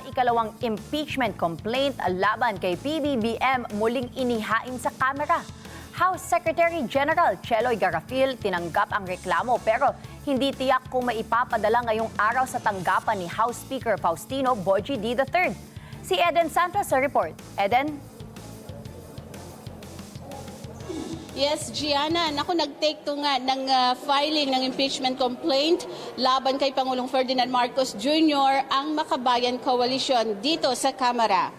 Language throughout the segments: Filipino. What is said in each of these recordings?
ikalawang impeachment complaint laban kay PBBM muling inihain sa Kamara. House Secretary General Cheloy Garafil tinanggap ang reklamo pero hindi tiyak kung maipapadala ngayong araw sa tanggapan ni House Speaker Faustino Bogie D. III. Si Eden Santos sa report. Eden? Yes, Gianna. Naku, nag-take to nga ng filing ng impeachment complaint laban kay Pangulong Ferdinand Marcos Jr. ang Makabayan Coalition dito sa Kamara.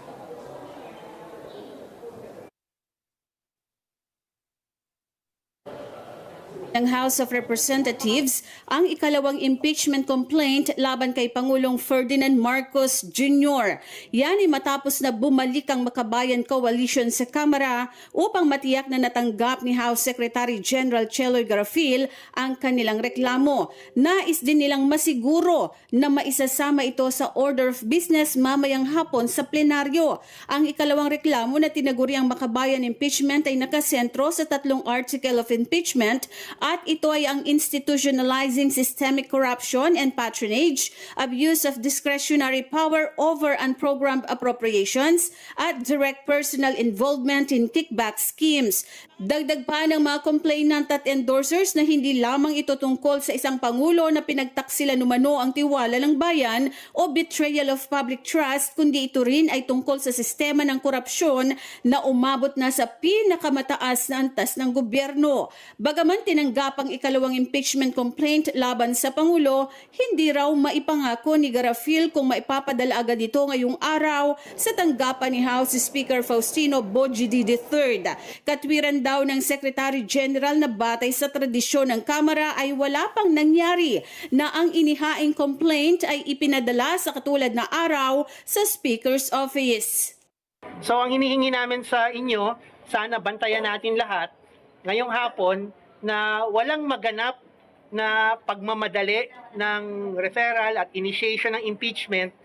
Ng House of Representatives ang ikalawang impeachment complaint laban kay Pangulong Ferdinand Marcos Jr. Yan ay matapos na bumalik ang Makabayan Coalition sa Kamara upang matiyak na natanggap ni House Secretary General Cheloy Garafil ang kanilang reklamo. Nais din nilang masiguro na maisasama ito sa order of business mamayang hapon sa plenaryo. Ang ikalawang reklamo na tinaguriang Makabayan impeachment ay nakasentro sa 3 article of impeachment at ito ay ang institutionalizing systemic corruption and patronage, abuse of discretionary power over unprogrammed appropriations, at direct personal involvement in kickback schemes. Dagdag pa ng mga complainant at endorsers na hindi lamang ito tungkol sa isang pangulo na pinagtaksila numano ang tiwala ng bayan o betrayal of public trust, kundi ito rin ay tungkol sa sistema ng korupsyon na umabot na sa pinakamataas na antas ng gobyerno. Bagaman tinanggap ang ikalawang impeachment complaint laban sa Pangulo, hindi raw maipangako ni Garafil kung maipapadala agad ito ngayong araw sa tanggapan ni House Speaker Faustino Bogie D. III. Katwiran daw ng Secretary General na batay sa tradisyon ng Kamara ay wala pang nangyari na ang inihaing complaint ay ipinadala sa katulad na araw sa Speaker's Office. So ang hinihingi namin sa inyo, sana bantayan natin lahat ngayong hapon na walang maganap na pagmamadali ng referral at initiation ng impeachment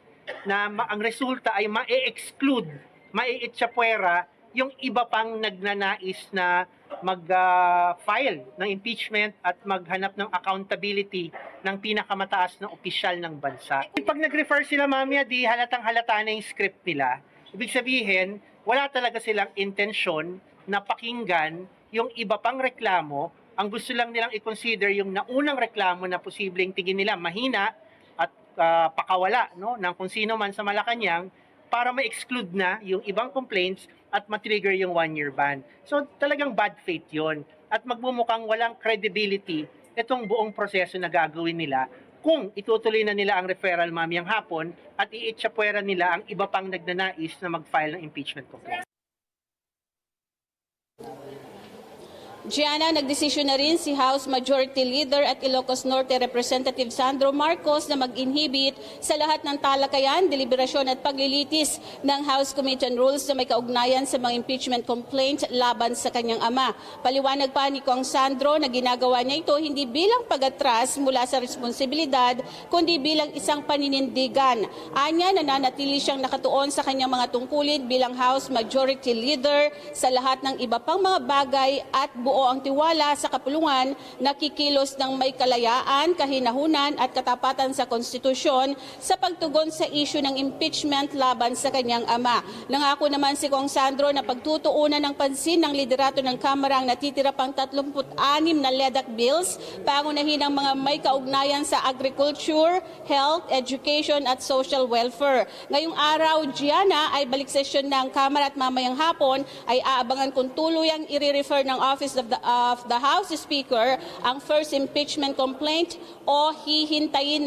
na ang resulta ay ma-exclude, ma-iitsapwera yung iba pang nagnanais na mag-file ng impeachment at maghanap ng accountability ng pinakamataas na opisyal ng bansa. Pag nag-refer sila, mamaya, di halatang halata na yung script nila. Ibig sabihin, wala talaga silang intensyon na pakinggan yung iba pang reklamo. Ang gusto lang nilang i-consider yung naunang reklamo na posibleng tingin nila mahina at pakawala, no, ng kung sino man sa Malacanang para ma-exclude na yung ibang complaints at ma-trigger yung 1-year ban. So talagang bad faith yon at magmumukhang walang credibility itong buong proseso na gagawin nila kung itutuloy na nila ang referral mamayang hapon at iitsapwera nila ang iba pang nagnanais na mag-file ng impeachment complaint. Gianna, nagdesisyon na rin si House Majority Leader at Ilocos Norte Representative Sandro Marcos na mag-inhibit sa lahat ng talakayan, deliberasyon at paglilitis ng House Committee on Rules na may kaugnayan sa mga impeachment complaint laban sa kanyang ama. Paliwanag pa ni Kong Sandro na ginagawa niya ito hindi bilang pag-atras mula sa responsibilidad, kundi bilang isang paninindigan. Anya, nananatili siyang nakatuon sa kanyang mga tungkulin bilang House Majority Leader sa lahat ng iba pang mga bagay at buo ang tiwala sa kapulungan na kikilos ng may kalayaan, kahinahunan at katapatan sa konstitusyon sa pagtugon sa isyu ng impeachment laban sa kanyang ama. Nangako naman si Kong Sandro na pagtutuunan ng pansin ng liderato ng Kamara ang natitira pang 36 na LEDAC bills, pangunahin ng mga may kaugnayan sa agriculture, health, education at social welfare. Ngayong araw, Gianna, ay balik sesyon ng Kamara at mamayang hapon ay aabangan kung tuluyang i-refer ng Office of the House Speaker ang first impeachment complaint o hihintayin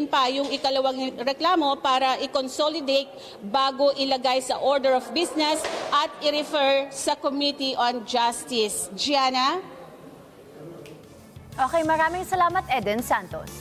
pa yung ikalawang reklamo para i-consolidate bago ilagay sa order of business at i-refer sa Committee on Justice. Gianna? Okay, maraming salamat, Eden Santos.